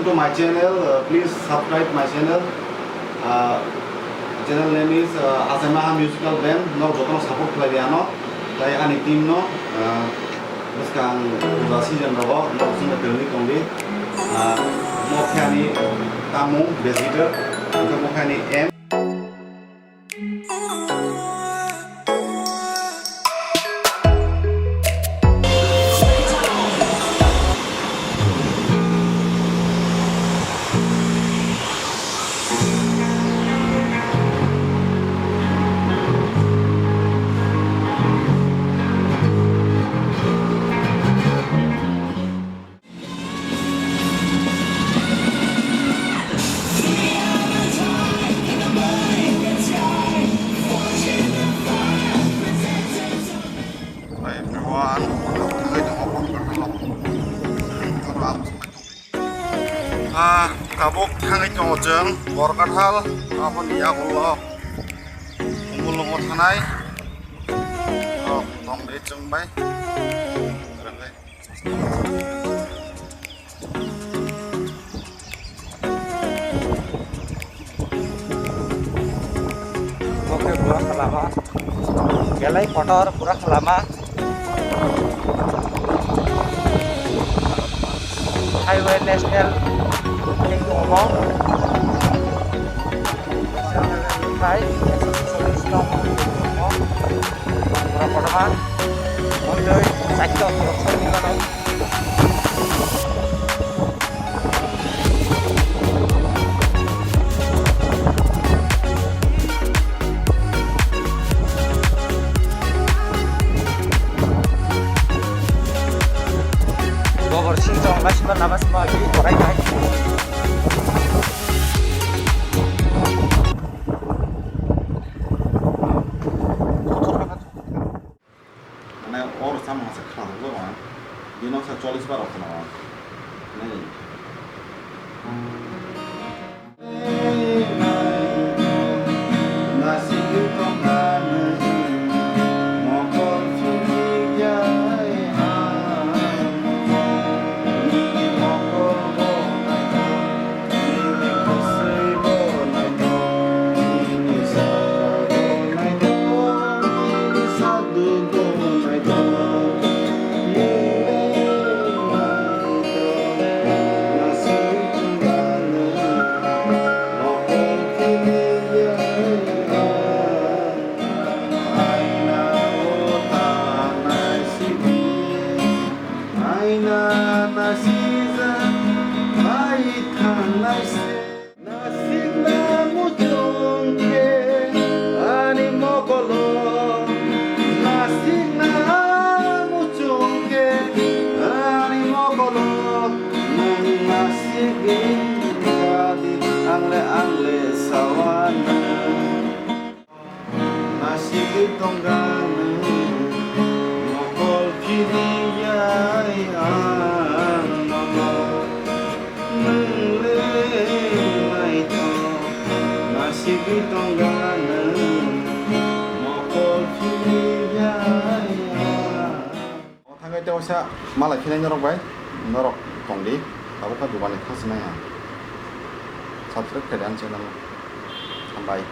welcome to my channel. Please subscribe my channel. Channel name is Achaima musical band. No jotono support lagi ano. Tay ani team no. Sekarang udah season robo. No sini pilih kongdi. Mau kani kamu basic. Mau kani M. Kabuk hangi chwng bor kathal apun ya Allah umul thanai tong de chung bai oke pura kelama gelai kotor pura kelama highway national yang ngomong hai berapa teman mulai sakit terus gue bersih dong masih bernafas lagi orang lain sama masa kerana tu kan, dia nak 40 bar apa nak? Nih. Nasi ketongan, mokol curiga, ini mokol bonai, ini kusai bonai, ini sadu bonai, ini sadu bonai. Angle sawana nasi ketonggan mokol kiriya nule maito nasi ketonggan mokol kiriya thangai te osa malai khine norok bai norok tongdi abo ka dubani khasna ya subscribe ke dan channel. Bye.